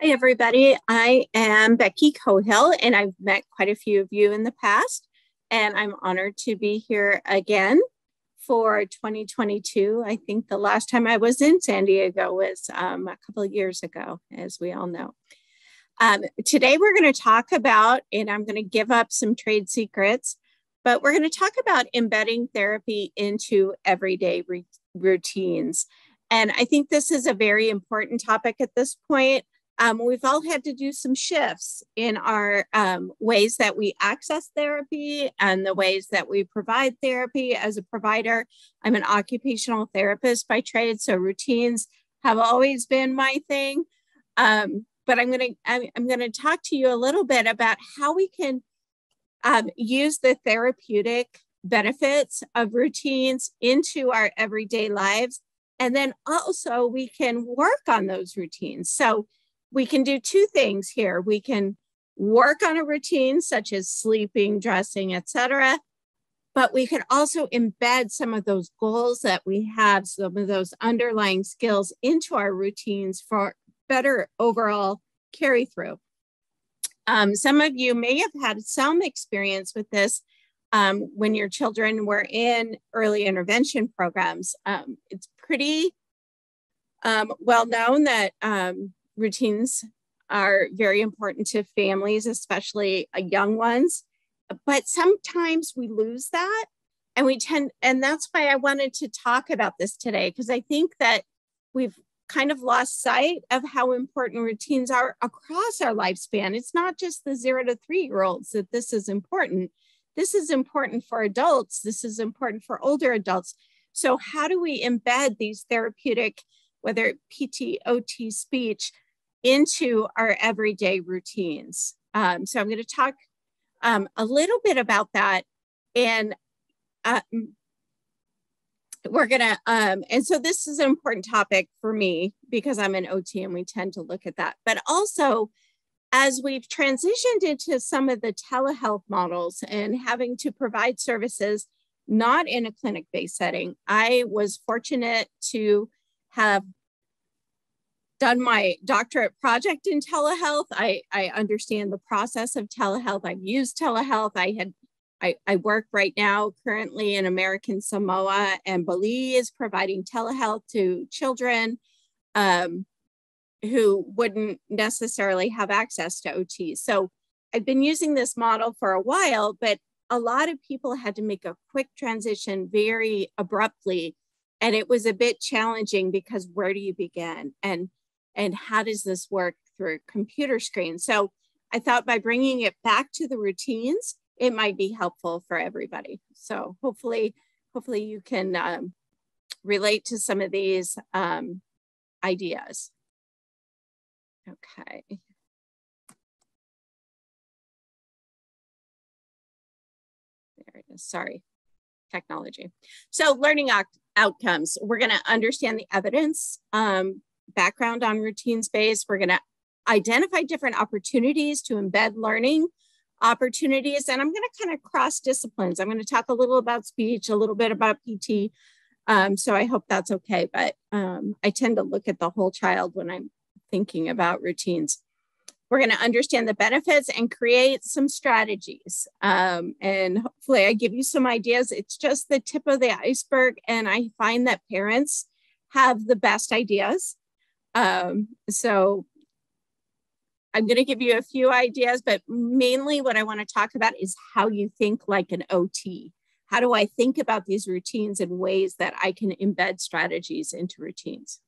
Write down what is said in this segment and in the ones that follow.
Hi, everybody. I am Becky Cohill, and I've met quite a few of you in the past, and I'm honored to be here again for 2022. I think the last time I was in San Diego was a couple of years ago, as we all know. Today, we're going to talk about, and I'm going to give up some trade secrets, but we're going to talk about embedding therapy into everyday routines. And I think this is a very important topic at this point. We've all had to do some shifts in our ways that we access therapy and the ways that we provide therapy as a provider. I'm an occupational therapist by trade, so routines have always been my thing. But I'm gonna talk to you a little bit about how we can use the therapeutic benefits of routines into our everyday lives. And then also we can work on those routines. So we can do two things here. We can work on a routine such as sleeping, dressing, etc. But we can also embed some of those goals that we have, some of those underlying skills into our routines for better overall carry through. Some of you may have had some experience with this when your children were in early intervention programs. It's pretty well known that routines are very important to families, especially young ones. But sometimes we lose that, and that's why I wanted to talk about this today, because I think that we've kind of lost sight of how important routines are across our lifespan. It's not just the 0 to 3-year-olds that this is important. This is important for adults. This is important for older adults. So how do we embed these therapeutic, whether PT, OT, speech, into our everyday routines? So I'm going to talk a little bit about that. And we're going to, and so this is an important topic for me because I'm an OT and we tend to look at that. But also, as we've transitioned into some of the telehealth models and having to provide services not in a clinic-based setting, I was fortunate to have done my doctorate project in telehealth. I understand the process of telehealth. I've used telehealth. I work right now currently in American Samoa, and Belize, providing telehealth to children who wouldn't necessarily have access to OT. So I've been using this model for a while, but a lot of people had to make a quick transition very abruptly. And it was a bit challenging because where do you begin? And how does this work through a computer screen? So I thought by bringing it back to the routines, it might be helpful for everybody. So hopefully you can relate to some of these ideas. Okay. There it is, sorry, technology. So learning outcomes, we're gonna understand the evidence, background on routine space. We're going to identify different opportunities to embed learning opportunities. And I'm going to kind of cross disciplines. I'm going to talk a little about speech, a little bit about PT. So I hope that's okay. But I tend to look at the whole child when I'm thinking about routines. We're going to understand the benefits and create some strategies. And hopefully I give you some ideas. It's just the tip of the iceberg. And I find that parents have the best ideas. So I'm going to give you a few ideas, but mainly what I want to talk about is how you think like an OT. How do I think about these routines in ways that I can embed strategies into routines?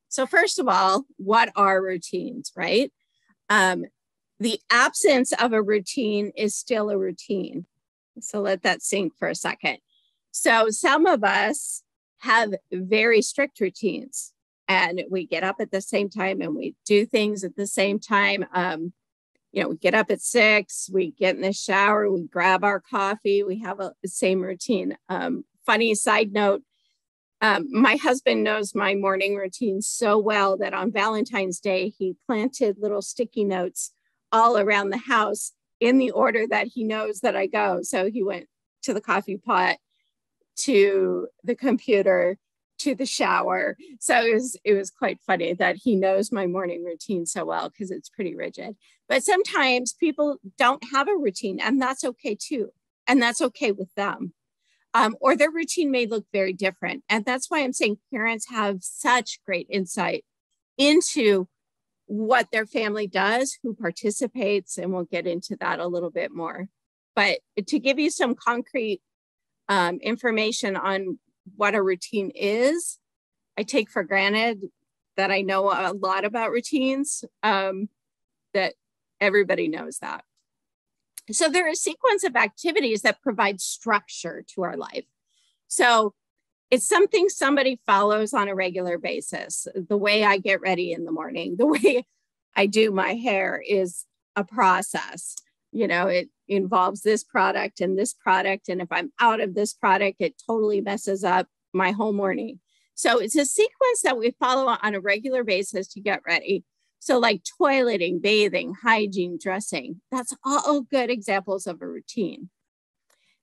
So first of all, what are routines, right? The absence of a routine is still a routine. So let that sink for a second. So some of us have very strict routines. And we get up at the same time and we do things at the same time. We get up at 6, we get in the shower, we grab our coffee, we have the same routine. Funny side note, my husband knows my morning routine so well that on Valentine's Day, he planted little sticky notes all around the house in the order that he knows that I go. So he went to the coffee pot, to the computer, to the shower. So it was quite funny that he knows my morning routine so well because it's pretty rigid. But sometimes people don't have a routine, and that's okay too. And that's okay with them. Or their routine may look very different. And that's why I'm saying parents have such great insight into what their family does, who participates, and we'll get into that a little bit more. But to give you some concrete information on what a routine is, I take for granted that I know a lot about routines, that everybody knows that. So there are a sequence of activities that provide structure to our life. So it's something somebody follows on a regular basis. The way I get ready in the morning, the way I do my hair is a process. You know, it involves this product. And if I'm out of this product, it totally messes up my whole morning. So it's a sequence that we follow on a regular basis to get ready. So like toileting, bathing, hygiene, dressing, that's all good examples of a routine.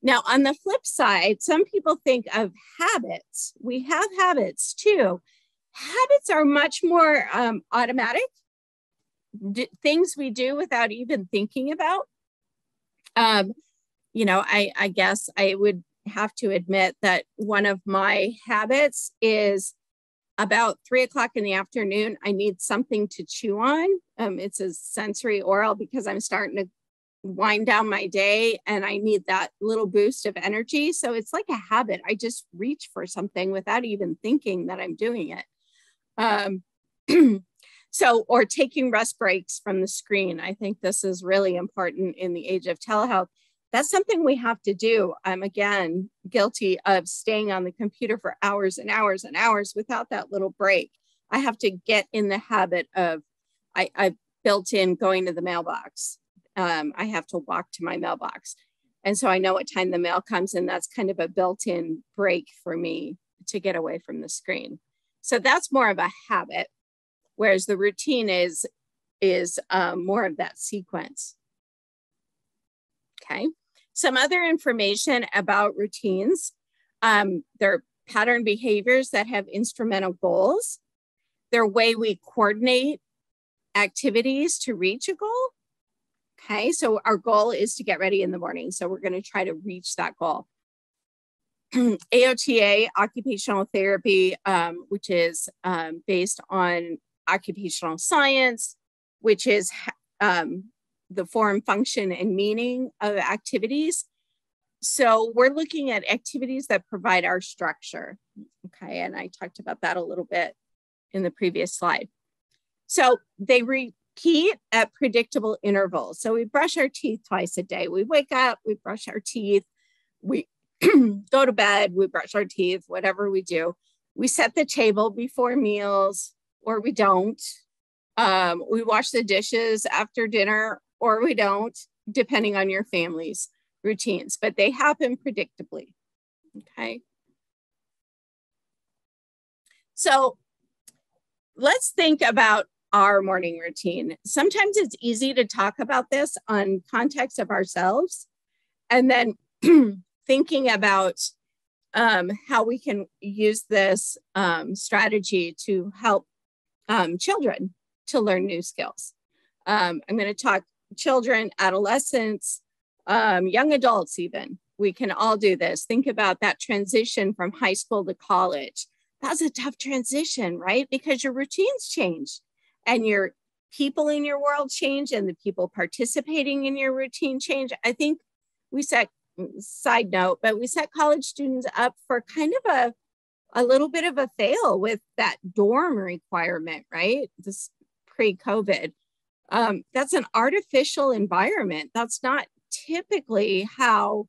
Now, on the flip side, some people think of habits. We have habits too. Habits are much more automatic, things we do without even thinking about. You know, I guess I would have to admit that one of my habits is about 3 o'clock in the afternoon, I need something to chew on. It's a sensory oral because I'm starting to wind down my day and I need that little boost of energy. So it's like a habit. I just reach for something without even thinking that I'm doing it. Or taking rest breaks from the screen. I think this is really important in the age of telehealth. That's something we have to do. I'm again guilty of staying on the computer for hours and hours and hours without that little break. I have to get in the habit of, I built in going to the mailbox. I have to walk to my mailbox. And so I know what time the mail comes, and that's kind of a built-in break for me to get away from the screen. So that's more of a habit, whereas the routine is more of that sequence. Okay. Some other information about routines. They're pattern behaviors that have instrumental goals. They're way we coordinate activities to reach a goal. Okay, so our goal is to get ready in the morning. So we're going to try to reach that goal. AOTA, occupational therapy, which is based on occupational science, which is the form, function, and meaning of activities. So we're looking at activities that provide our structure. Okay, and I talked about that a little bit in the previous slide. So they repeat at predictable intervals. So we brush our teeth twice a day. We wake up, we brush our teeth, we go to bed, we brush our teeth, whatever we do. We set the table before meals, or we don't. We wash the dishes after dinner, or we don't, depending on your family's routines, but they happen predictably, okay? So let's think about our morning routine. Sometimes it's easy to talk about this on context of ourselves, and then thinking about how we can use this strategy to help children to learn new skills. I'm going to talk children, adolescents, young adults even. We can all do this. Think about that transition from high school to college. That's a tough transition, right? Because your routines change and your people in your world change and the people participating in your routine change. I think we set, side note, but we set college students up for kind of a little bit of a fail with that dorm requirement, right? This pre-COVID. That's an artificial environment. That's not typically how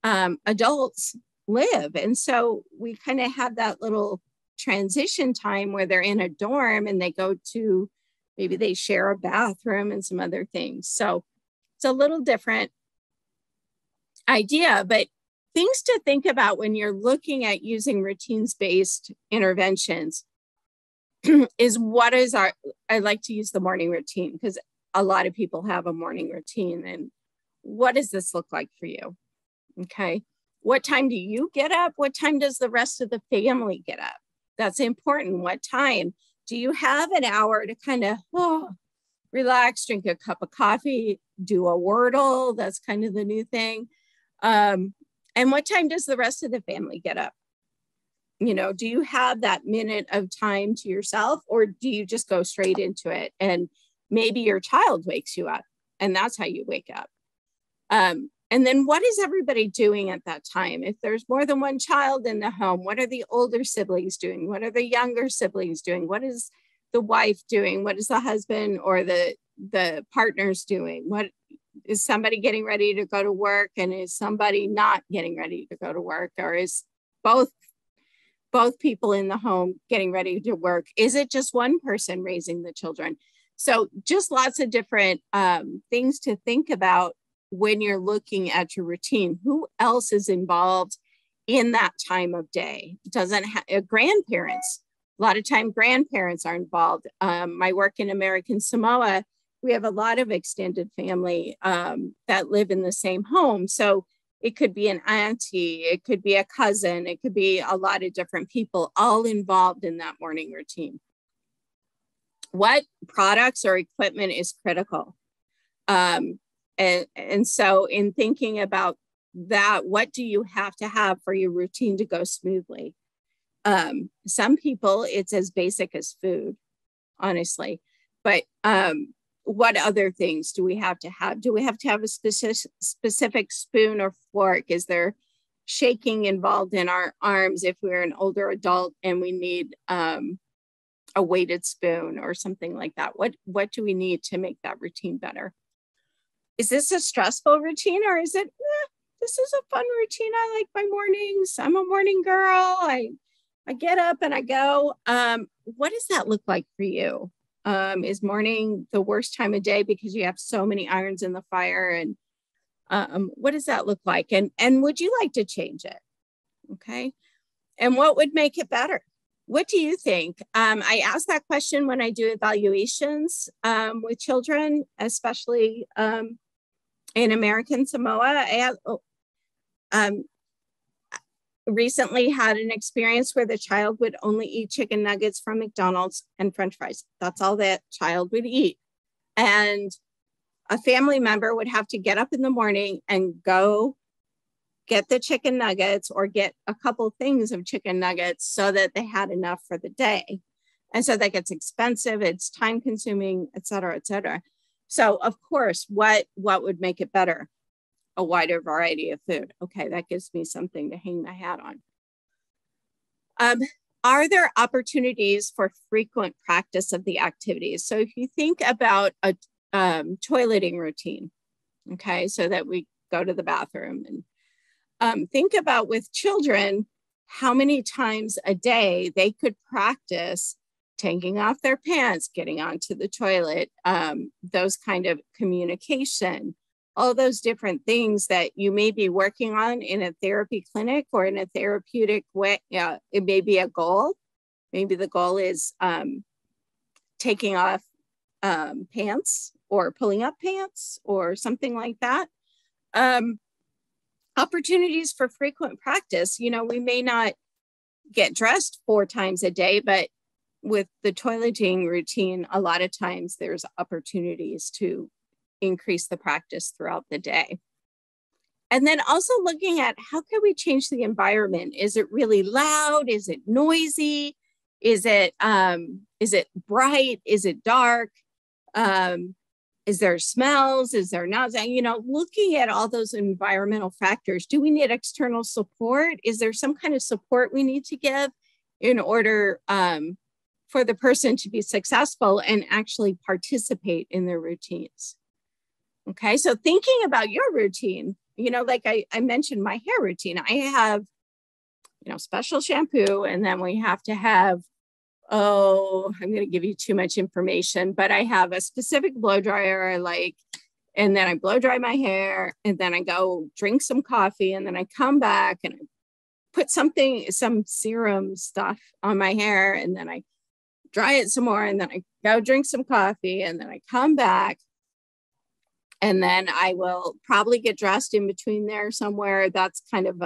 adults live. And so we kind of have that little transition time where they're in a dorm and they go to, maybe they share a bathroom and some other things. So it's a little different idea, but things to think about when you're looking at using routines-based interventions is what is our, I like to use the morning routine because a lot of people have a morning routine, and what does this look like for you? Okay. What time do you get up? What time does the rest of the family get up? That's important. What time? Do you have an hour to kind of relax, drink a cup of coffee, do a Wordle? That's kind of the new thing. And what time does the rest of the family get up? You know, do you have that minute of time to yourself, or do you just go straight into it? And maybe your child wakes you up and that's how you wake up. And then what is everybody doing at that time? If there's more than one child in the home, what are the older siblings doing? What are the younger siblings doing? What is the wife doing? What is the husband or the partners doing? What is somebody getting ready to go to work, and is somebody not getting ready to go to work? Or is both people in the home getting ready to work? Is it just one person raising the children? So just lots of different things to think about when you're looking at your routine. Who else is involved in that time of day? Doesn't grandparents. A lot of time grandparents are involved. My work in American Samoa, we have a lot of extended family that live in the same home. So it could be an auntie, it could be a cousin, it could be a lot of different people all involved in that morning routine. What products or equipment is critical? And so in thinking about that, what do you have to have for your routine to go smoothly? Some people, it's as basic as food, honestly. But what other things do we have to have? Do we have to have a specific spoon or fork? Is there shaking involved in our arms if we're an older adult and we need a weighted spoon or something like that? What do we need to make that routine better? Is this a stressful routine, or is it, this is a fun routine? I like my mornings. I'm a morning girl. I get up and I go. What does that look like for you? Is morning the worst time of day because you have so many irons in the fire? And what does that look like? And would you like to change it? Okay. And what would make it better? What do you think? I ask that question when I do evaluations with children, especially in American Samoa. I recently had an experience where the child would only eat chicken nuggets from McDonald's and French fries. That's all that child would eat. And a family member would have to get up in the morning and go get the chicken nuggets or get a couple things of chicken nuggets so that they had enough for the day. And so that gets expensive, it's time consuming, et cetera, et cetera. So of course, what would make it better? A wider variety of food. Okay, that gives me something to hang my hat on. Are there opportunities for frequent practice of the activities? So if you think about a toileting routine, okay, so that we go to the bathroom, and think about with children, how many times a day they could practice taking off their pants, getting onto the toilet, those kind of communication, all those different things that you may be working on in a therapy clinic or in a therapeutic way. It may be a goal. Maybe the goal is taking off pants or pulling up pants or something like that. Opportunities for frequent practice. You know, we may not get dressed 4 times a day, but with the toileting routine, a lot of times there's opportunities to increase the practice throughout the day. And then also looking at how can we change the environment? Is it really loud? Is it noisy? Is it bright? Is it dark? Is there smells? Is there not? You know, looking at all those environmental factors. Do we need external support? Is there some kind of support we need to give in order for the person to be successful and actually participate in their routines? Okay, so thinking about your routine, you know, like I mentioned my hair routine, I have, you know, special shampoo, and then we have to have, I'm going to give you too much information, but I have a specific blow dryer I like, and then I blow dry my hair, and then I go drink some coffee, and then I come back and I put some serum stuff on my hair, and then I dry it some more, and then I go drink some coffee, and then I come back. And then I will probably get dressed in between there somewhere. That's kind of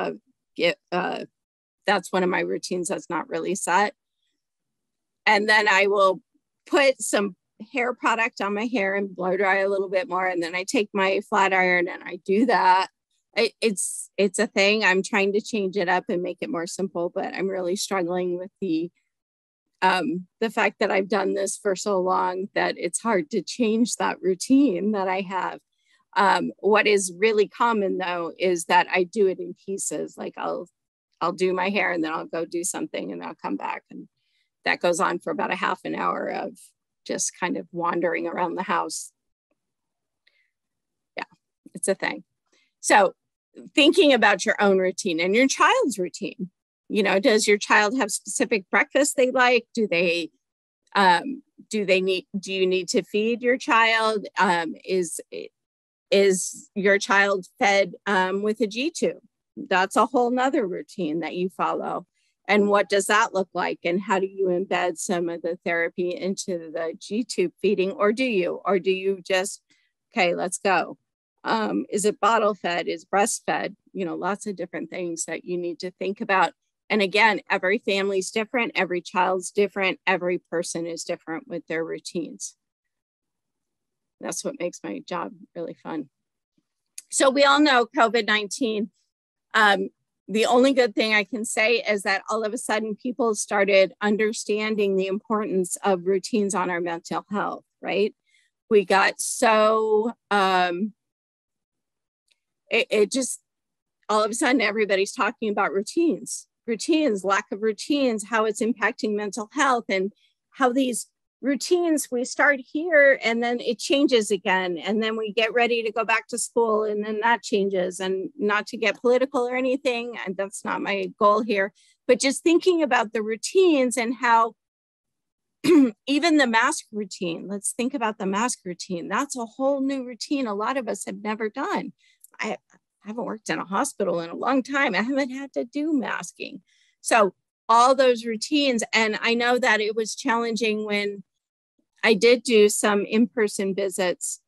that's one of my routines that's not really set. And then I will put some hair product on my hair and blow dry a little bit more. And then I take my flat iron and I do that. It's a thing. I'm trying to change it up and make it more simple, but I'm really struggling with the fact that I've done this for so long that it's hard to change that routine that I have. What is really common though, is that I do it in pieces. Like I'll do my hair and then I'll go do something and then I'll come back. And that goes on for about a half an hour of just kind of wandering around the house. Yeah, it's a thing. So thinking about your own routine and your child's routine, does your child have specific breakfast they like? Do you need to feed your child? Is your child fed with a G tube? That's a whole nother routine that you follow. And what does that look like? And how do you embed some of the therapy into the G tube feeding? Or do you just, okay, let's go. Is it bottle fed? Is breastfed? Lots of different things that you need to think about. And again, every family's different. Every child's different. Every person is different with their routines. That's what makes my job really fun. So we all know COVID-19. The only good thing I can say is that all of a sudden people started understanding the importance of routines on our mental health, right? We got so, it just, all of a sudden everybody's talking about routines, lack of routines, how it's impacting mental health, and how these routines, we start here and then it changes again. And then we get ready to go back to school and then that changes. And not to get political or anything, and that's not my goal here, but just thinking about the routines and how even the mask routine, let's think about the mask routine. That's a whole new routine a lot of us have never done. I haven't worked in a hospital in a long time. I haven't had to do masking. So all those routines, and I know that it was challenging when I did do some in-person visits,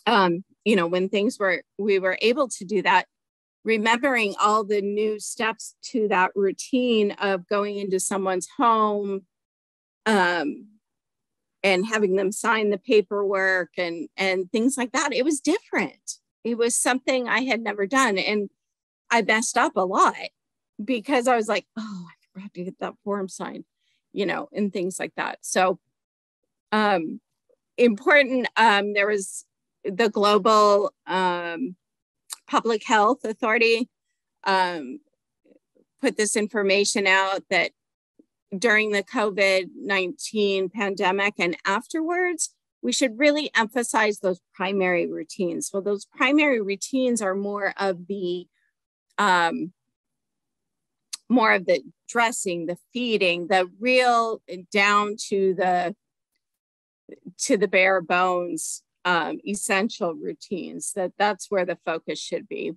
when we were able to do that, remembering all the new steps to that routine of going into someone's home and having them sign the paperwork and things like that. It was different. It was something I had never done. And I messed up a lot because I was like, oh, I forgot to get that form signed, and things like that. So important, there was the Global Public Health Authority put this information out that during the COVID-19 pandemic and afterwards, we should really emphasize those primary routines. Well, those primary routines are more of the dressing, the feeding, the real down to the bare bones essential routines. That's where the focus should be.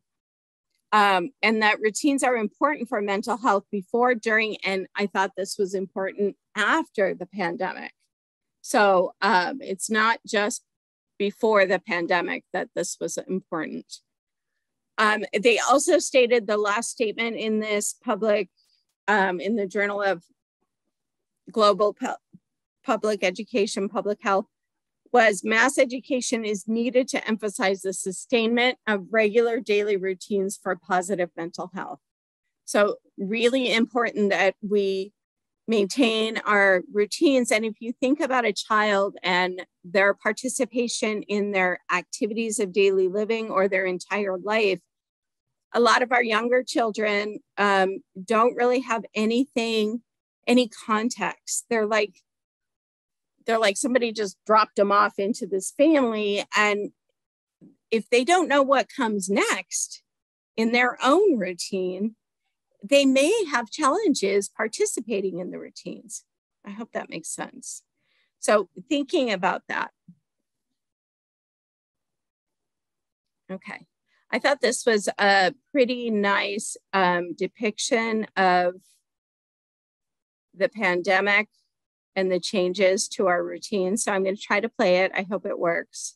And that routines are important for mental health before, during, and I thought this was important after the pandemic. So it's not just before the pandemic that this was important. They also stated, the last statement in this public, in the Journal of Global Public Education, Public Health, was mass education is needed to emphasize the sustainment of regular daily routines for positive mental health. So really important that we maintain our routines. And if you think about a child and their participation in their activities of daily living or their entire life, a lot of our younger children don't really have any context. They're like somebody just dropped them off into this family. And if they don't know what comes next in their own routine, they may have challenges participating in the routines. I hope that makes sense. So thinking about that. Okay. I thought this was a pretty nice depiction of the pandemic and the changes to our routine. So I'm going to try to play it. I hope it works.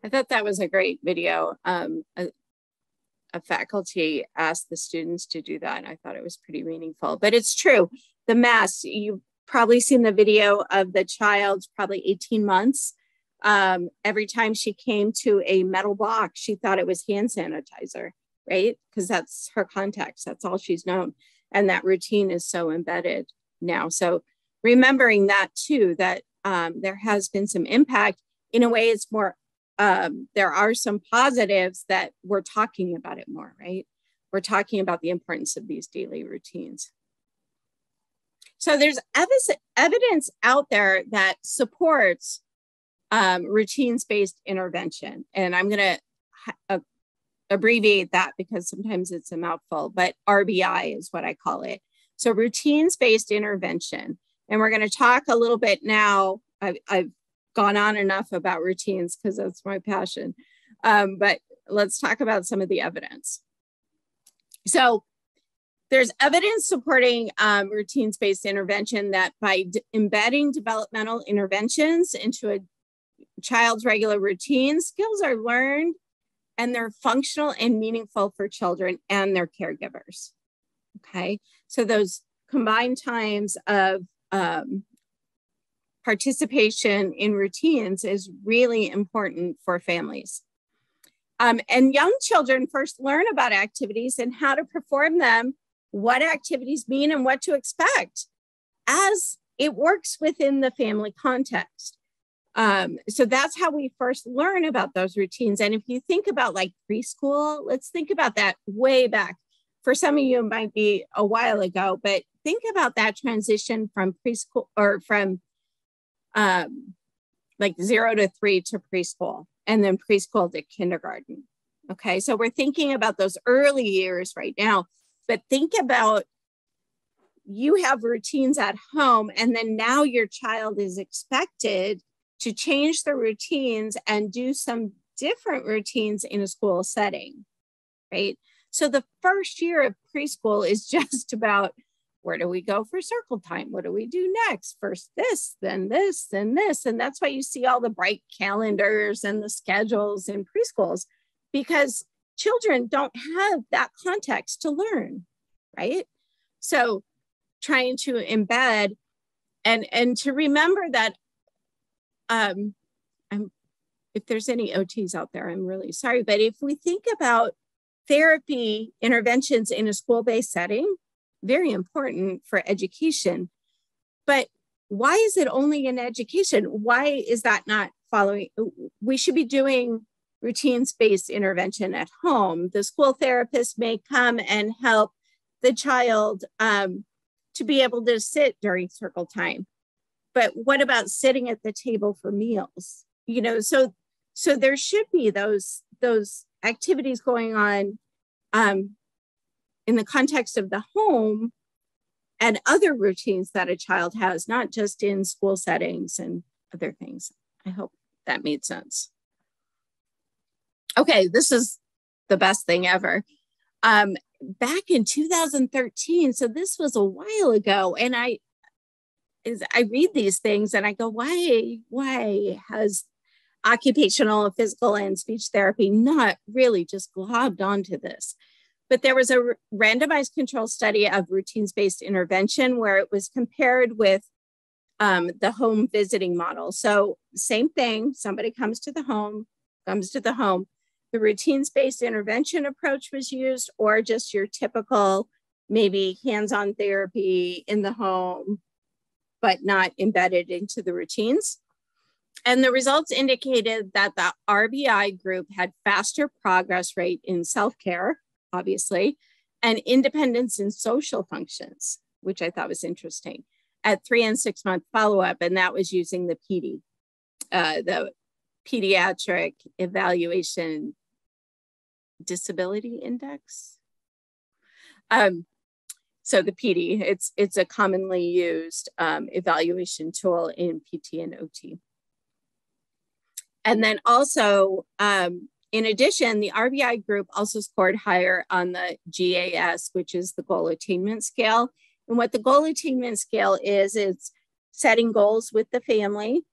I thought that was a great video. A faculty asked the students to do that, and I thought it was pretty meaningful. But it's true. The mask, you've probably seen the video of the child, probably 18 months. Every time she came to a metal box, she thought it was hand sanitizer, right? Because that's her context. That's all she's known. And that routine is so embedded now. So remembering that too, that there has been some impact. In a way, it's more, there are some positives that we're talking about it more, right? We're talking about the importance of these daily routines. So there's evidence out there that supports routines-based intervention. And I'm going to abbreviate that because sometimes it's a mouthful, but RBI is what I call it. So routines-based intervention. And we're going to talk a little bit now. I've gone on enough about routines because that's my passion. But let's talk about some of the evidence. So there's evidence supporting routines-based intervention that by embedding developmental interventions into a child's regular routine, skills are learned and they're functional and meaningful for children and their caregivers. Okay, so those combined times of participation in routines is really important for families. And young children first learn about activities and how to perform them, what activities mean and what to expect as it works within the family context. So that's how we first learn about those routines. And if you think about like preschool, let's think about that way back. For some of you, it might be a while ago, but think about that transition from preschool or from like 0 to 3 to preschool and then preschool to kindergarten. Okay, so we're thinking about those early years right now, but think about you have routines at home and then now your child is expected to change the routines and do some different routines in a school setting, right? So the first year of preschool is just about where do we go for circle time? What do we do next? First this, then this, then this. And that's why you see all the bright calendars and the schedules in preschools, because children don't have that context to learn, right? So trying to embed and to remember that if there's any OTs out there, I'm really sorry. But if we think about therapy interventions in a school-based setting, very important for education. But why is it only in education? Why is that not following? We should be doing routines-based intervention at home. The school therapist may come and help the child to be able to sit during circle time. But what about sitting at the table for meals? You know, so there should be those activities going on in the context of the home and other routines that a child has, not just in school settings and other things. I hope that made sense. Okay, this is the best thing ever. Back in 2013, so this was a while ago, and I read these things and I go, why has occupational, physical, and speech therapy not really just globbed onto this? But there was a randomized control study of routines-based intervention where it was compared with the home visiting model. So same thing, somebody comes to the home. The routines-based intervention approach was used, or just your typical, maybe hands-on therapy in the home, but not embedded into the routines. And the results indicated that the RBI group had faster progress rate in self-care, obviously, and independence in social functions, which I thought was interesting, at 3 and 6 month follow-up. And that was using the PD, the Pediatric Evaluation Disability Index. So the PD, it's a commonly used evaluation tool in PT and OT. And then also, in addition, the RBI group also scored higher on the GAS, which is the goal attainment scale. And what the goal attainment scale is, it's setting goals with the family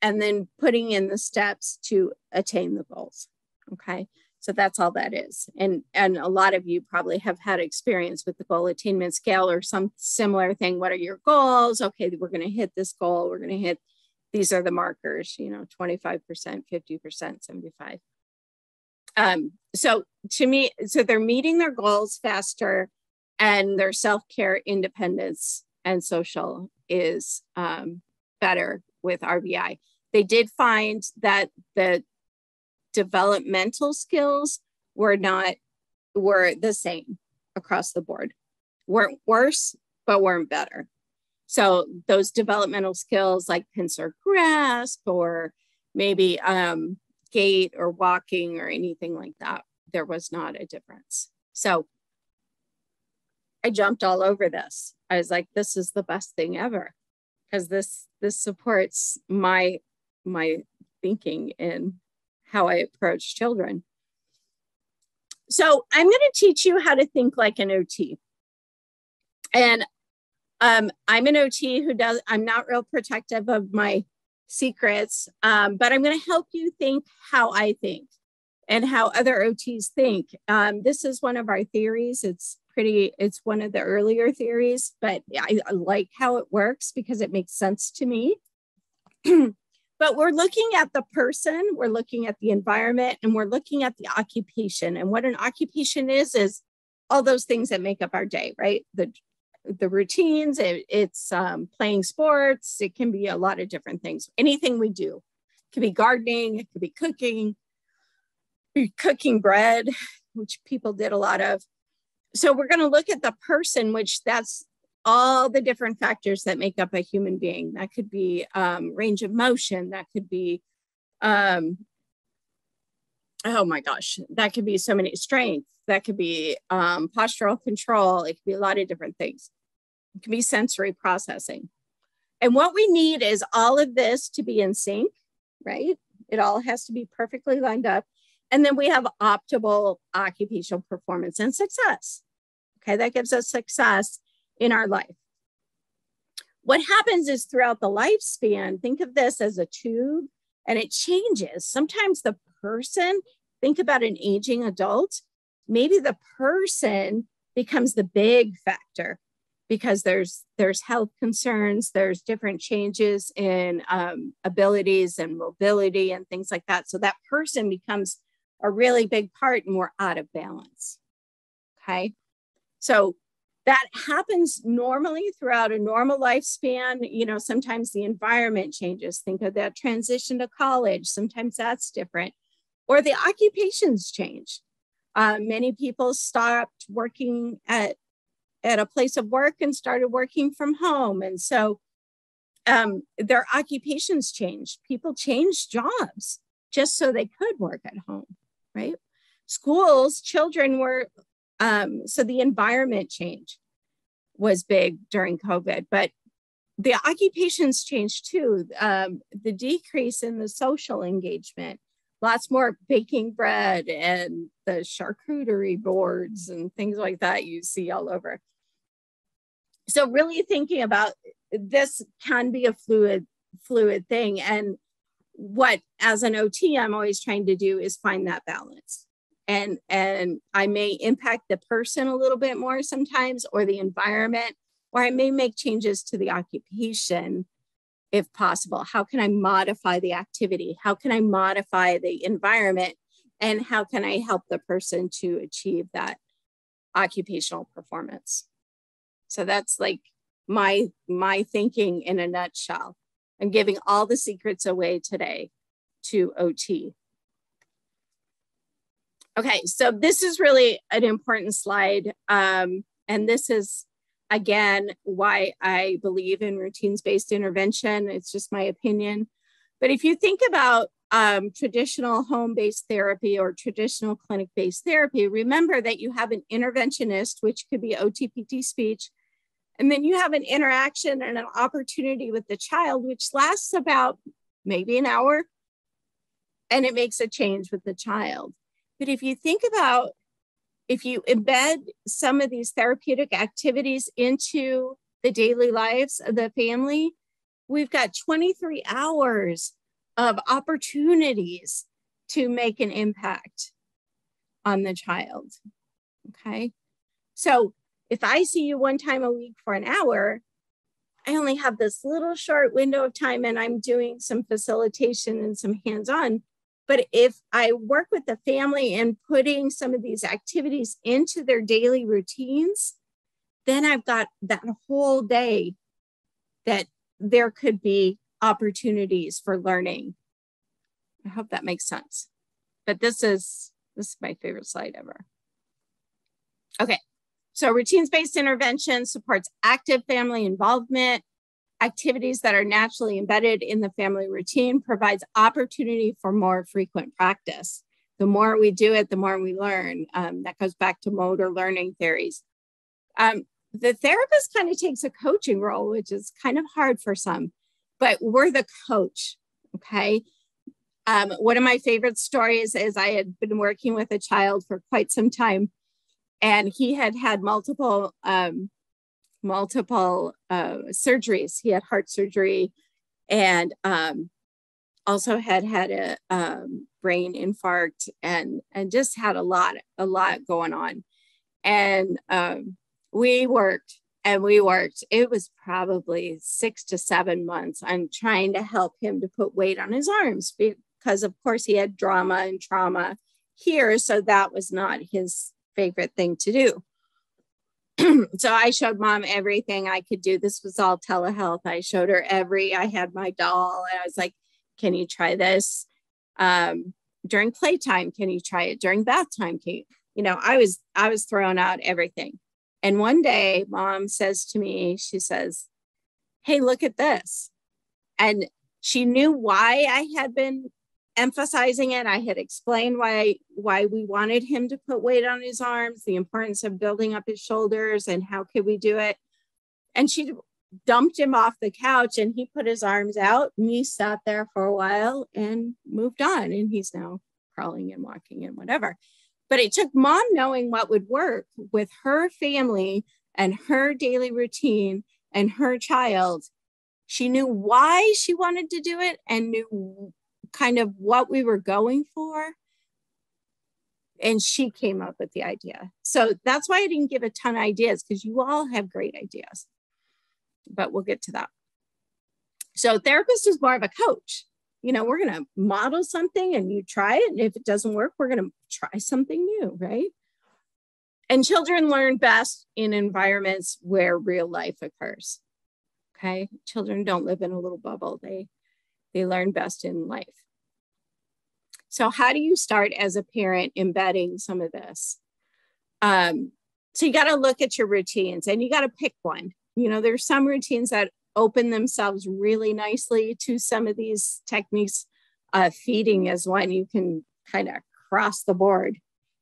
and then putting in the steps to attain the goals. Okay, so that's all that is. And a lot of you probably have had experience with the goal attainment scale or some similar thing. What are your goals? Okay, we're going to hit this goal. We're going to hit, these are the markers, 25%, 50%, 75. So to me, so they're meeting their goals faster, and their self-care, independence, and social is better with RBI. They did find that the developmental skills were the same across the board. Weren't worse, but weren't better. So those developmental skills like pincer grasp, or maybe gait or walking or anything like that, there was not a difference. So I jumped all over this. I was like, this is the best thing ever, because this supports my thinking and how I approach children. So I'm going to teach you how to think like an OT. And I'm an OT I'm not real protective of my secrets, but I'm going to help you think how I think and how other OTs think. This is one of our theories. It's one of the earlier theories, but I like how it works because it makes sense to me. But we're looking at the person, we're looking at the environment, and we're looking at the occupation. And what an occupation is all those things that make up our day, right? The routines, it's playing sports, it can be a lot of different things. Anything we do. It could be gardening, it could be cooking bread, which people did a lot of. So we're going to look at the person, which that's all the different factors that make up a human being. That could be range of motion. That could be, oh my gosh, that could be so many, strength. That could be postural control. It could be a lot of different things. It can be sensory processing. And what we need is all of this to be in sync, right? It all has to be perfectly lined up. And then we have optimal occupational performance and success. Okay, that gives us success in our life. What happens is throughout the lifespan, think of this as a tube, and it changes. Sometimes the person, think about an aging adult, maybe the person becomes the big factor because there's health concerns, there's different changes in abilities and mobility and things like that. So that person becomes a really big part, and we're out of balance. Okay, so that happens normally throughout a normal lifespan. Sometimes the environment changes. Think of that transition to college. Sometimes that's different. Or the occupations change. Many people stopped working at a place of work and started working from home. And so their occupations changed. People changed jobs just so they could work at home, right? Schools, children were, so the environment change was big during COVID, but the occupations changed too. The decrease in the social engagement, lots more baking bread and the charcuterie boards and things like that you see all over. So really thinking about this can be a fluid thing. And what, as an OT, I'm always trying to do is find that balance. And I may impact the person a little bit more sometimes, or the environment, or I may make changes to the occupation if possible. How can I modify the activity? How can I modify the environment? And how can I help the person to achieve that occupational performance? So that's like my thinking in a nutshell. I'm giving all the secrets away today to OT. Okay, so this is really an important slide. And this is, again, why I believe in routines-based intervention. It's just my opinion. But if you think about traditional home-based therapy or traditional clinic-based therapy, remember that you have an interventionist, which could be OT-PT speech, and then you have an interaction and an opportunity with the child, which lasts about maybe an hour, and it makes a change with the child. But if you think about, if you embed some of these therapeutic activities into the daily lives of the family, we've got 23 hours of opportunities to make an impact on the child. Okay. So if I see you one time a week for an hour, I only have this little short window of time and I'm doing some facilitation and some hands-on. But if I work with the family and putting some of these activities into their daily routines, then I've got that whole day that there could be opportunities for learning. I hope that makes sense. But this is my favorite slide ever. Okay, so routines-based intervention supports active family involvement. Activities that are naturally embedded in the family routine provides opportunity for more frequent practice. The more we do it, the more we learn. That goes back to motor learning theories. The therapist kind of takes a coaching role, which is kind of hard for some, but we're the coach, okay? One of my favorite stories is I had been working with a child for quite some time, and he had had multiple surgeries. He had heart surgery and also had a brain infarct and just had a lot going on. And we worked. It was probably 6 to 7 months on trying to help him to put weight on his arms because, of course, he had drama and trauma here. So that was not his favorite thing to do. So I showed mom everything I could do. This was all telehealth. I showed her I had my doll and I was like, can you try this during playtime? Can you try it during bath time? I was throwing out everything. And one day mom says to me, she says, hey, look at this. And she knew why I had been emphasizing it. I had explained why we wanted him to put weight on his arms, the importance of building up his shoulders and how could we do it. And she dumped him off the couch and he put his arms out and he sat there for a while and moved on. And he's now crawling and walking and whatever. But it took mom knowing what would work with her family and her daily routine and her child. She knew why she wanted to do it and knew kind of what we were going for. And she came up with the idea. So that's why I didn't give a ton of ideas, because you all have great ideas. But we'll get to that. So therapist is more of a coach. We're going to model something and you try it. And if it doesn't work, we're going to try something new, right? And children learn best in environments where real life occurs. Okay. Children don't live in a little bubble. They learn best in life. So how do you start as a parent embedding some of this? So you got to look at your routines and you got to pick one. There's some routines that open themselves really nicely to some of these techniques. Feeding is one. You can kind of cross the board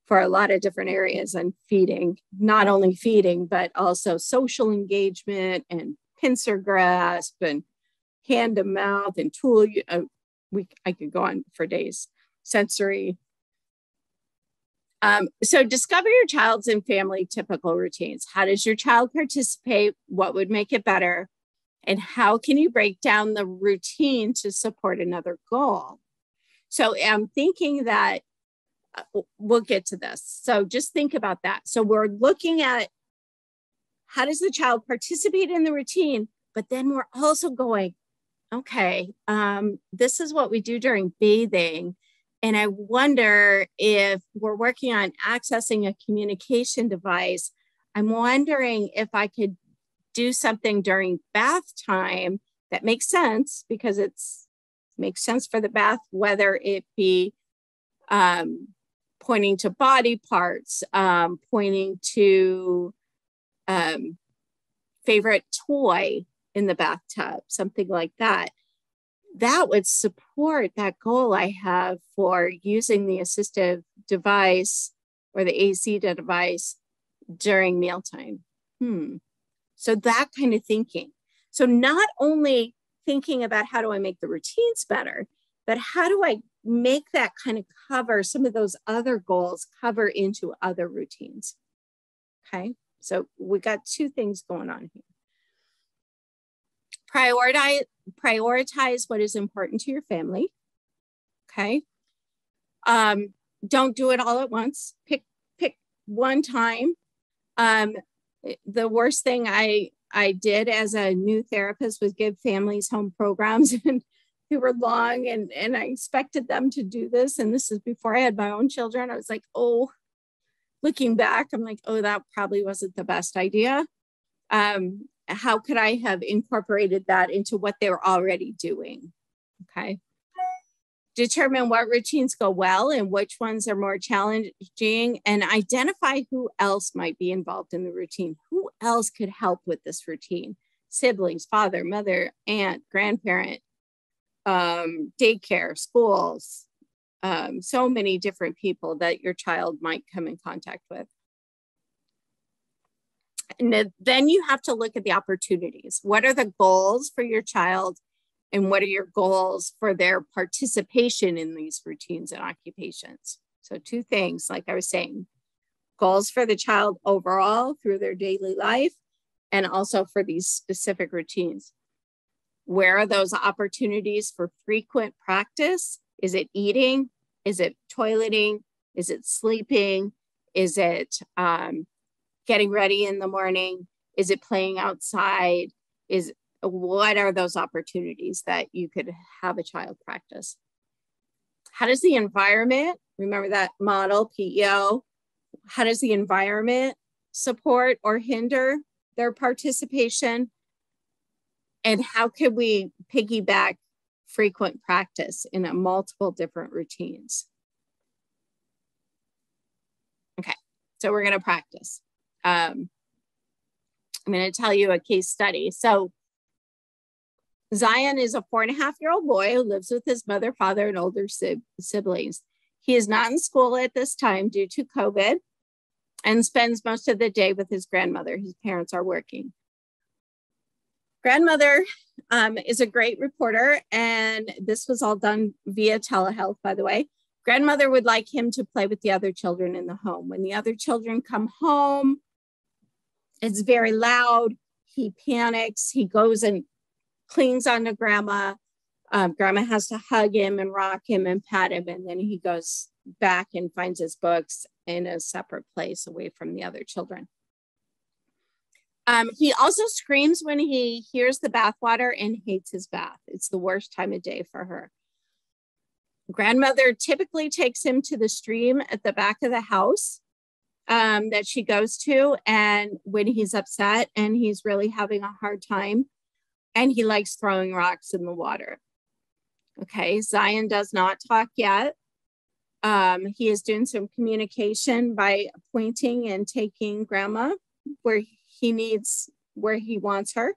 for a lot of different areas, and feeding, not only feeding, but also social engagement and pincer grasp and hand to mouth and tool. I could go on for days. Sensory. So discover your child's and family typical routines. How does your child participate? What would make it better? And how can you break down the routine to support another goal? So I'm thinking that we'll get to this. So just think about that. So we're looking at how does the child participate in the routine, but then we're also going, okay, this is what we do during bathing. And I wonder if we're working on accessing a communication device. I'm wondering if I could do something during bath time that makes sense, because makes sense for the bath, whether it be pointing to body parts, pointing to favorite toy in the bathtub, something like that. That would support that goal I have for using the assistive device or the AC device during mealtime. So that kind of thinking. So not only thinking about how do I make the routines better, but how do I make that kind of cover some of those other goals, cover into other routines? Okay, so we got two things going on here. Prioritize what is important to your family. okay? Don't do it all at once. Pick one time. The worst thing I did as a new therapist was give families home programs, and they were long, and I expected them to do this. And this is before I had my own children. I was like, oh, looking back, I'm like, oh, that probably wasn't the best idea. How could I have incorporated that into what they were already doing? Okay. Determine what routines go well and which ones are more challenging, and identify who else might be involved in the routine. Who else could help with this routine? Siblings, father, mother, aunt, grandparent, daycare, schools, so many different people that your child might come in contact with. And then you have to look at the opportunities. What are the goals for your child? And what are your goals for their participation in these routines and occupations? So two things, like I was saying, goals for the child overall through their daily life, and also for these specific routines. Where are those opportunities for frequent practice? Is it eating? Is it toileting? Is it sleeping? Is it getting ready in the morning? Is it playing outside? What are those opportunities that you could have a child practice? How does the environment, remember that model, PEO, how does the environment support or hinder their participation? And how could we piggyback frequent practice in multiple different routines? Okay, so we're gonna practice. I'm gonna tell you a case study. So Zion is a 4.5-year-old boy who lives with his mother, father, and older siblings. He is not in school at this time due to COVID and spends most of the day with his grandmother. His parents are working. Grandmother is a great reporter, and this was all done via telehealth, by the way. Grandmother would like him to play with the other children in the home. When the other children come home, it's very loud. He panics. He goes and clings onto grandma. Grandma has to hug him and rock him and pat him. And then he goes back and finds his books in a separate place away from the other children. He also screams when he hears the bathwater and hates his bath. It's the worst time of day for her. Grandmother typically takes him to the stream at the back of the house that she goes to. And when he's upset and he's really having a hard time, and he likes throwing rocks in the water. Okay, Zion does not talk yet. He is doing some communication by pointing and taking grandma where he wants her.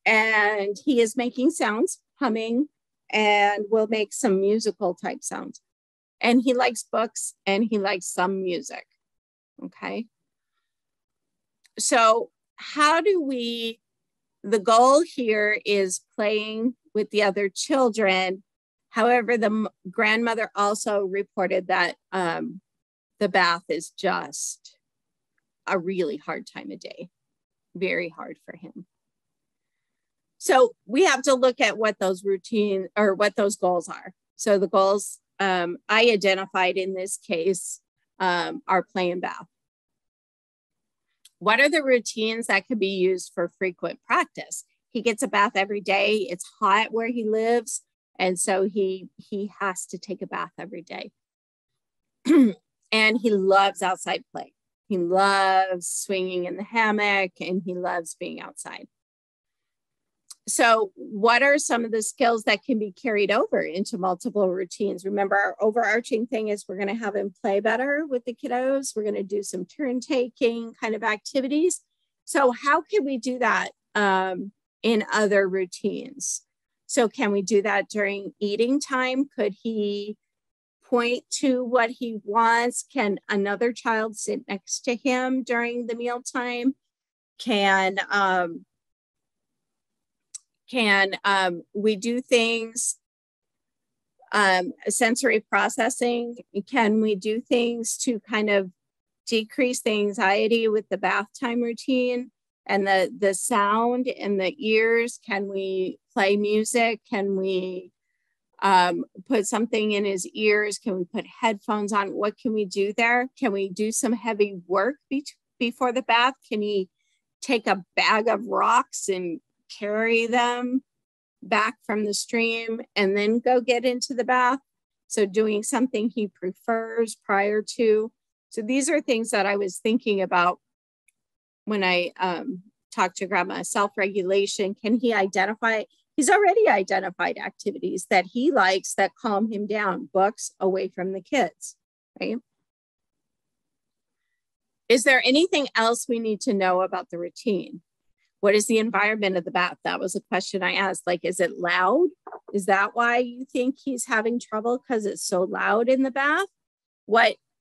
And he is making sounds, humming, and will make some musical type sounds. And he likes books and he likes some music. Okay. So the goal here is playing with the other children. However, the grandmother also reported that the bath is just a really hard time of day, very hard for him. So we have to look at what those routines or what those goals are. So the goals I identified in this case are play and bath. What are the routines that could be used for frequent practice? He gets a bath every day. It's hot where he lives. And so he has to take a bath every day. And he loves outside play. He loves swinging in the hammock and he loves being outside. So what are some of the skills that can be carried over into multiple routines? Remember, our overarching thing is we're going to have him play better with the kiddos. We're going to do some turn taking kind of activities. So how can we do that in other routines? So can we do that during eating time? Could he point to what he wants? Can another child sit next to him during the mealtime? Can we do things, sensory processing? Can we do things to kind of decrease the anxiety with the bath time routine and the sound and the ears? Can we play music? Can we put something in his ears? Can we put headphones on? What can we do there? Can we do some heavy work before the bath? Can he take a bag of rocks and carry them back from the stream and then go get into the bath? So doing something he prefers prior to. So these are things that I was thinking about when I talked to Grandma. Self-regulation. Can he identify? He's already identified activities that he likes that calm him down. Books, away from the kids, right? Is there anything else we need to know about the routine? What is the environment of the bath? That was a question I asked. Like, is it loud? Is that why you think he's having trouble? Because it's so loud in the bath?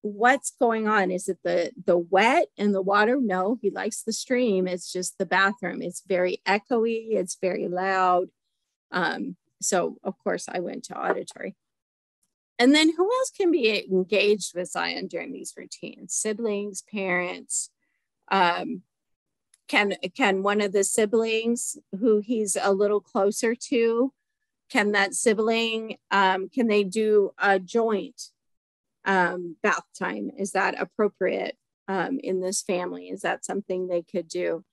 What's going on? Is it the wet and the water? No, he likes the stream. It's just the bathroom. It's very echoey. It's very loud. So of course I went to auditory. And then who else can be engaged with Zion during these routines? Siblings, parents. Can one of the siblings who he's a little closer to, can that sibling, can they do a joint bath time? Is that appropriate in this family? Is that something they could do?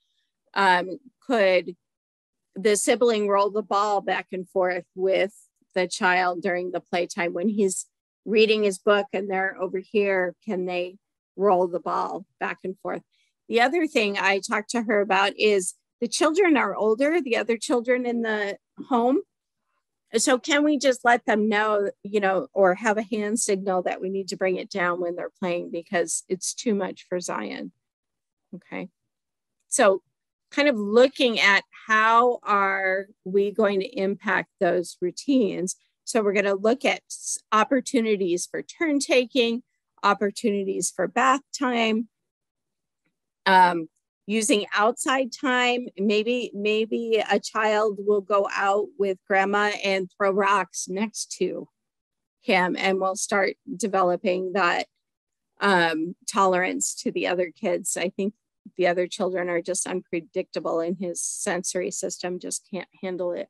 Could the sibling roll the ball back and forth with the child during the playtime when he's reading his book and they're over here? Can they roll the ball back and forth? The other thing I talked to her about is the children are older, the other children in the home. So can we just let them know, or have a hand signal that we need to bring it down when they're playing because it's too much for Zion? Okay. So kind of looking at how are we going to impact those routines. So we're going to look at opportunities for turn taking, opportunities for bath time, using outside time. Maybe a child will go out with grandma and throw rocks next to him, and we'll start developing that tolerance to the other kids. I think the other children are just unpredictable, and his sensory system just can't handle it.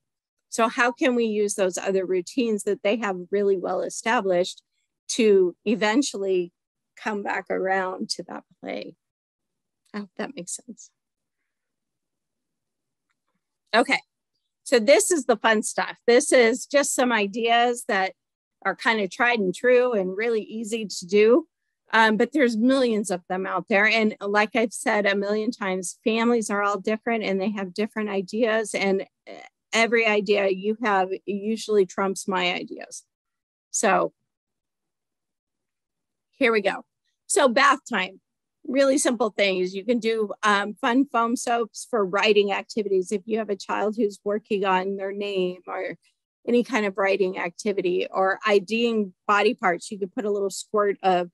So how can we use those other routines that they have really well established to eventually come back around to that play? I hope that makes sense. Okay, so this is the fun stuff. This is just some ideas that are kind of tried and true and really easy to do. But there's millions of them out there. And like I've said a million times, families are all different and they have different ideas. And every idea you have usually trumps my ideas. So here we go. So bath time. Really simple things. You can do fun foam soaps for writing activities. If you have a child who's working on their name or any kind of writing activity, or IDing body parts, you could put a little squirt of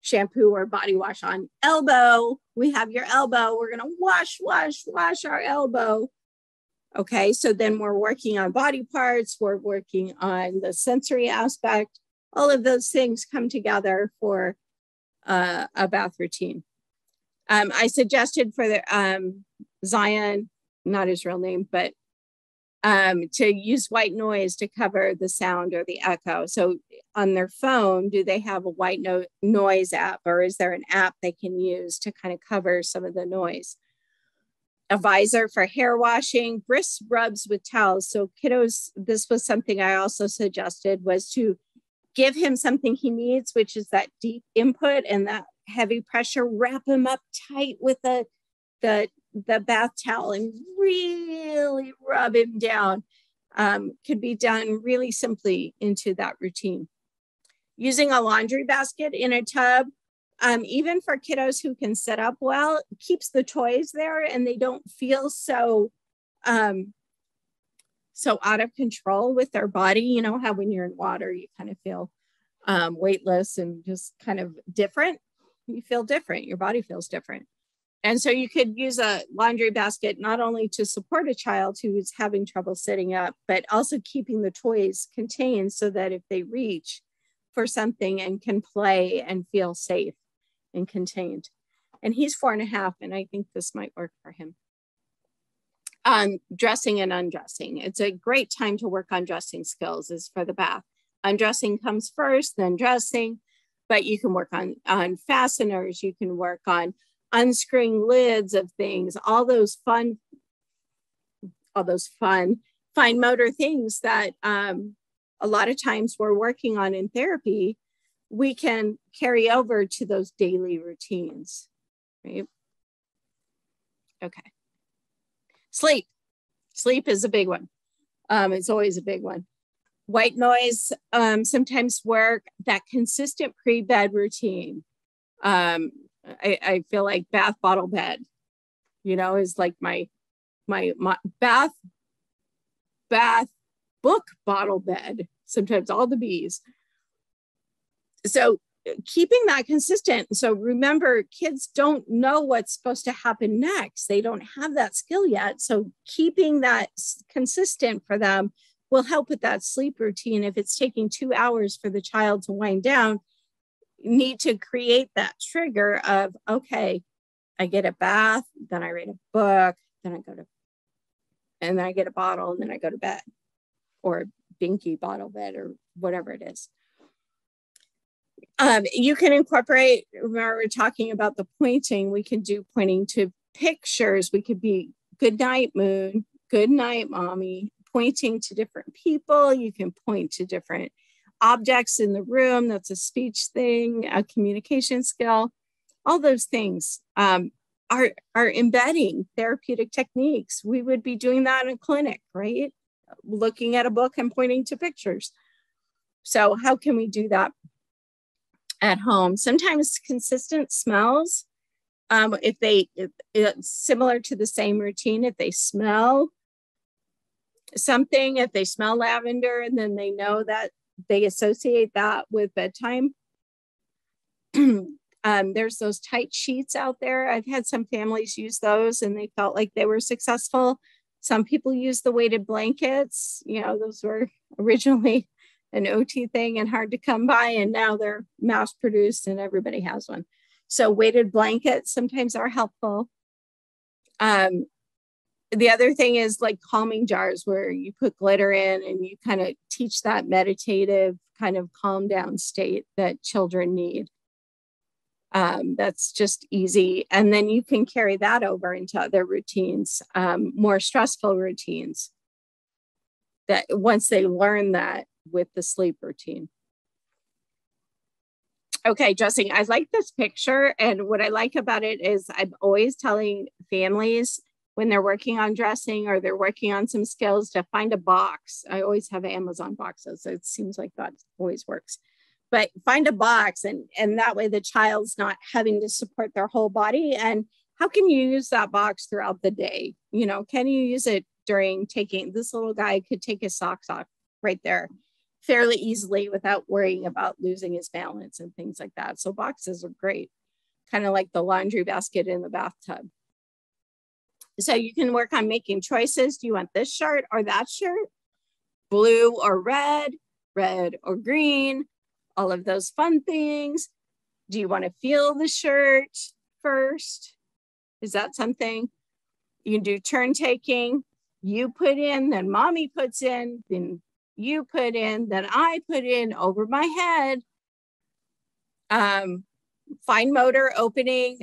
shampoo or body wash on elbow. We have your elbow. We're going to wash our elbow. Okay, so then we're working on body parts. We're working on the sensory aspect. All of those things come together for a bath routine. I suggested for the Zion, not his real name, but to use white noise to cover the sound or the echo. So on their phone, do they have a white noise app, or is there an app they can use to kind of cover some of the noise? A visor for hair washing, brisk rubs with towels. So kiddos, this was something I also suggested, was to give him something he needs, which is that deep input and that heavy pressure. Wrap him up tight with the bath towel and really rub him down. Could be done really simply into that routine. Using a laundry basket in a tub, even for kiddos who can sit up well, keeps the toys there and they don't feel so out of control with their body. You know how when you're in water, you kind of feel weightless and just kind of different. You feel different. Your body feels different. And so you could use a laundry basket not only to support a child who is having trouble sitting up, but also keeping the toys contained so that if they reach for something and can play and feel safe and contained. And he's 4.5, and I think this might work for him. Dressing and undressing. It's a great time to work on dressing skills is for the bath. Undressing comes first, then dressing, but you can work on fasteners. You can work on unscrewing lids of things, all those fine motor things that a lot of times we're working on in therapy, we can carry over to those daily routines, right? Okay. Sleep is a big one. It's always a big one. White noise sometimes work. That consistent pre-bed routine. I feel like bath bottle bed, is like my bath book bottle bed. Sometimes all the bees. So keeping that consistent. So remember, kids don't know what's supposed to happen next. They don't have that skill yet. So keeping that consistent for them will help with that sleep routine. If it's taking 2 hours for the child to wind down, you need to create that trigger of, okay, I get a bath, then I read a book, then I get a bottle, and then I go to bed, or binky bottle bed, or whatever it is. You can incorporate, remember we're talking about the pointing, we can do pointing to pictures. We could be good night moon, good night mommy, pointing to different people. You can point to different objects in the room. That's a speech thing, a communication skill. All those things are embedding therapeutic techniques. We would be doing that in a clinic, right? Looking at a book and pointing to pictures. So how can we do that at home? Sometimes consistent smells, if it's similar to the same routine, if they smell something, if they smell lavender, and then they know that they associate that with bedtime. There's those tight sheets out there. I've had some families use those and they felt like they were successful. Some people use the weighted blankets. Those were originally an OT thing and hard to come by, and now they're mass produced and everybody has one. So weighted blankets sometimes are helpful. The other thing is like calming jars where you put glitter in and you kind of teach that meditative kind of calm down state that children need. That's just easy. And then you can carry that over into other routines, more stressful routines, that once they learn that with the sleep routine. Okay, dressing. I like this picture. And what I like about it is I'm always telling families when they're working on dressing or they're working on some skills to find a box. I always have Amazon boxes. It seems like that always works. But find a box, and that way the child's not having to support their whole body. And how can you use that box throughout the day? Can you use it during this little guy could take his socks off right there fairly easily without worrying about losing his balance and things like that. So boxes are great, kind of like the laundry basket in the bathtub. So you can work on making choices. Do you want this shirt or that shirt? Blue or red or green? All of those fun things. Do you want to feel the shirt first? Is that something? You can do turn taking. You put in, then mommy puts in, then you put in, then I put in over my head. Fine motor opening.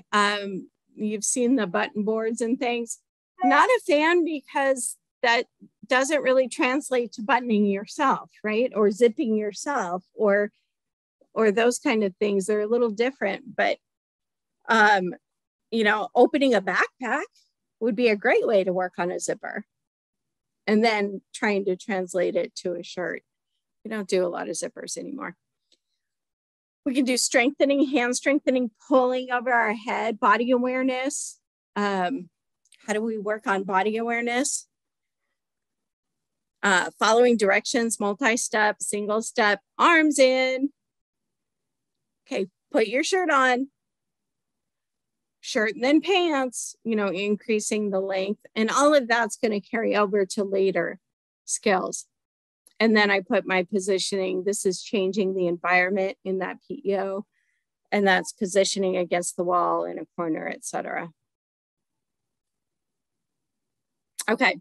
You've seen the button boards and things. Not a fan because that doesn't really translate to buttoning yourself, right? Or zipping yourself or those kind of things. They're a little different, but opening a backpack would be a great way to work on a zipper. And then trying to translate it to a shirt. We don't do a lot of zippers anymore. We can do strengthening, hand strengthening, pulling over our head, body awareness. How do we work on body awareness? Following directions, multi-step, single step, arms in. Okay, put your shirt on. Shirt and then pants, increasing the length. And all of that's going to carry over to later skills. And then I put my positioning. This is changing the environment in that PEO. And that's positioning against the wall in a corner, etc. Okay.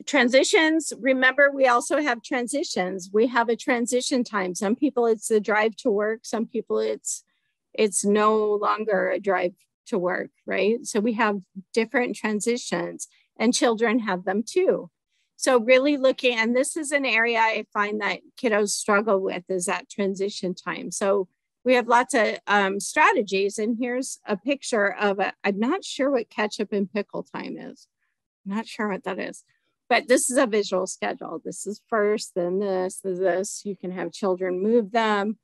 Transitions. Remember, we also have transitions. We have a transition time. Some people it's the drive to work. Some people it's no longer a drive to work, right? So we have different transitions, and children have them too. So really looking, and this is an area I find that kiddos struggle with, is that transition time. So we have lots of strategies, and here's a picture of I'm not sure what ketchup and pickle time is. I'm not sure what that is. But this is a visual schedule. This is first, then this, then this. You can have children move them.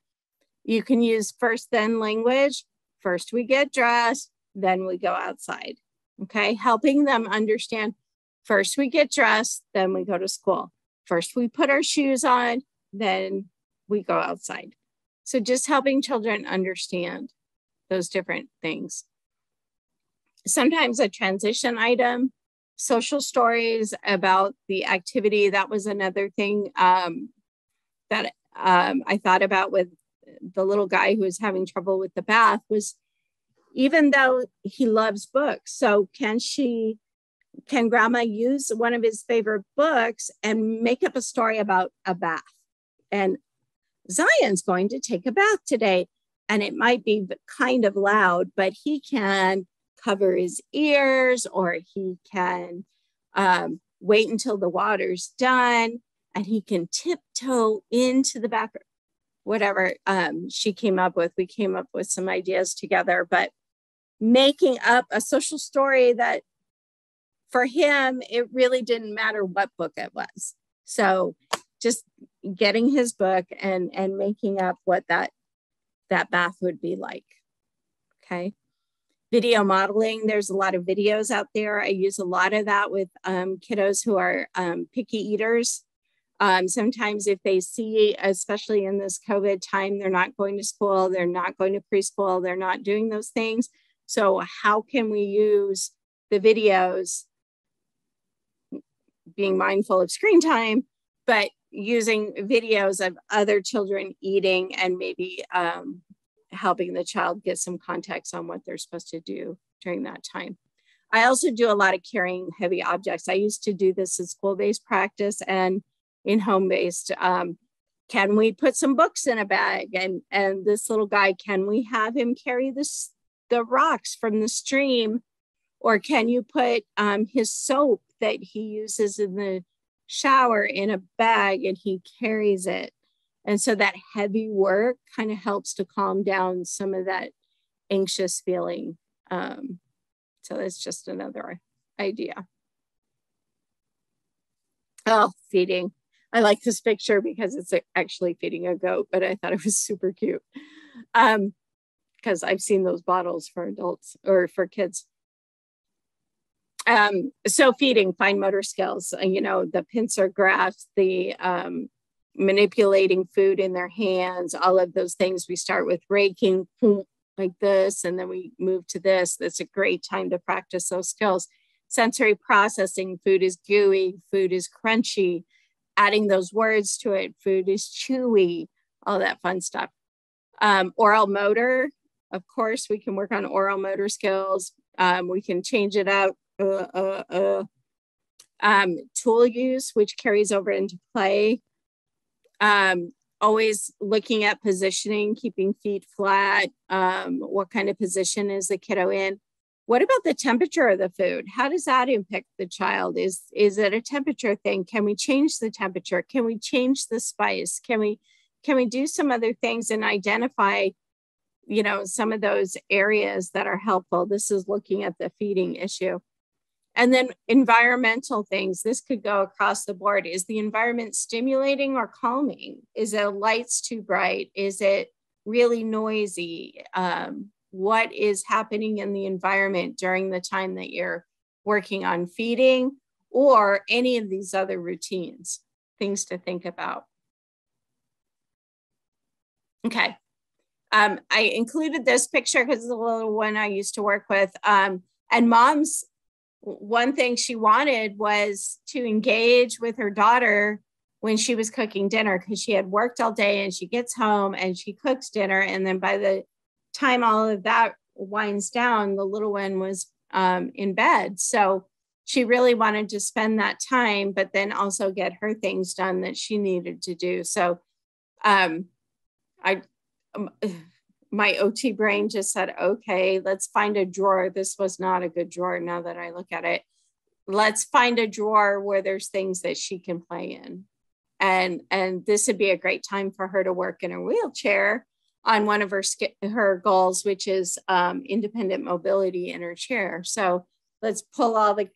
You can use first, then language. First we get dressed, then we go outside. Okay, helping them understand first we get dressed, then we go to school. First we put our shoes on, then we go outside. So just helping children understand those different things. Sometimes a transition item, social stories about the activity. That was another thing that I thought about with the little guy who was having trouble with the bath, was even though he loves books, so can grandma use one of his favorite books and make up a story about a bath? And Zion's going to take a bath today, and it might be kind of loud, but he can cover his ears, or he can wait until the water's done, and he can tiptoe into the bathroom. Whatever she came up with, we came up with some ideas together, but making up a social story that for him, it really didn't matter what book it was. So just getting his book and making up what that bath would be like. Okay. Video modeling. There's a lot of videos out there. I use a lot of that with kiddos who are picky eaters. Sometimes if they see, especially in this COVID time, they're not going to school, they're not going to preschool, they're not doing those things. So how can we use the videos, being mindful of screen time, but using videos of other children eating and maybe helping the child get some context on what they're supposed to do during that time. I also do a lot of carrying heavy objects. I used to do this in school-based practice and in home-based. Can we put some books in a bag? And this little guy, can we have him carry the rocks from the stream? Or can you put his soap that he uses in the shower in a bag and he carries it? And so that heavy work kind of helps to calm down some of that anxious feeling. So that's just another idea. Oh, feeding. I like this picture because it's actually feeding a goat, but I thought it was super cute. Because I've seen those bottles for adults or for kids. So feeding, fine motor skills, you know, the pincer grasp, the manipulating food in their hands, all of those things. We start with raking like this, and then we move to this. That's a great time to practice those skills. Sensory processing, food is gooey, food is crunchy, adding those words to it, food is chewy, all that fun stuff. Oral motor, of course, we can work on oral motor skills. We can change it out. Tool use, which carries over into play. Always looking at positioning, keeping feet flat. What kind of position is the kiddo in? What about the temperature of the food? How does that impact the child? Is it a temperature thing? Can we change the temperature? Can we change the spice? Can we do some other things and identify, you know, some of those areas that are helpful? This is looking at the feeding issue. And then environmental things. This could go across the board. Is the environment stimulating or calming? Is the lights too bright? Is it really noisy? What is happening in the environment during the time that you're working on feeding, or any of these other routines? Things to think about. Okay. I included this picture because it's a little one I used to work with. And mom's, one thing she wanted was to engage with her daughter when she was cooking dinner, because she had worked all day and she gets home and she cooks dinner. And then by the time all of that winds down, the little one was in bed. So she really wanted to spend that time, but then also get her things done that she needed to do. So my OT brain just said, okay, let's find a drawer. This was not a good drawer now that I look at it. Let's find a drawer where there's things that she can play in. And this would be a great time for her to work in a wheelchair on one of her goals, which is independent mobility in her chair. So let's pull all the,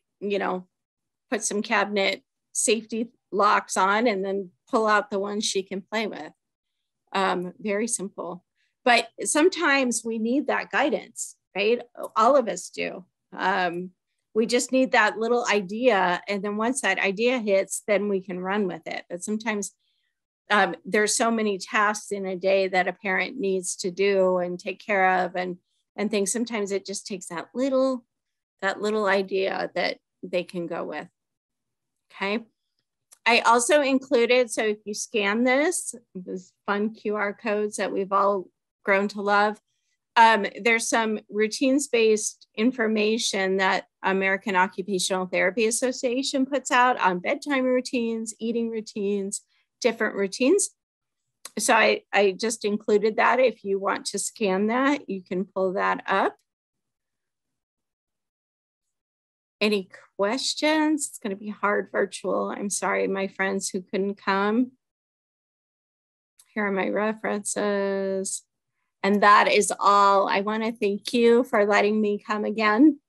put some cabinet safety locks on and then pull out the ones she can play with. Very simple. But sometimes we need that guidance, right? All of us do. We just need that little idea. And then once that idea hits, then we can run with it. But sometimes there's so many tasks in a day that a parent needs to do and take care of and things. Sometimes it just takes that little idea that they can go with. Okay. I also included, so if you scan this fun QR codes that we've all grown to love, there's some routines-based information that American Occupational Therapy Association puts out on bedtime routines, eating routines, different routines. So I just included that. If you want to scan that, you can pull that up. Any questions? It's going to be hard virtual. I'm sorry, my friends who couldn't come. Here are my references. And that is all. I want to thank you for letting me come again.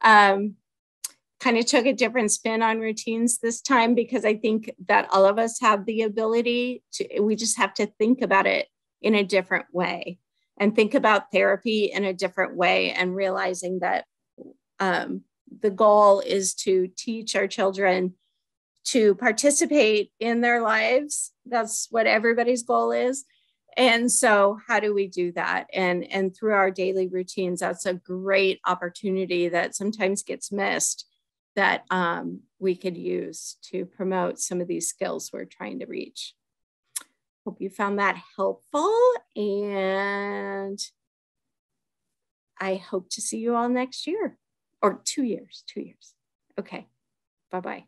Kind of took a different spin on routines this time because I think that all of us have the ability to, we just have to think about it in a different way and think about therapy in a different way and realizing that the goal is to teach our children to participate in their lives. That's what everybody's goal is. And so how do we do that? And through our daily routines, that's a great opportunity that sometimes gets missed that we could use to promote some of these skills we're trying to reach. Hope you found that helpful. And I hope to see you all next year. Or 2 years. Okay. Bye-bye.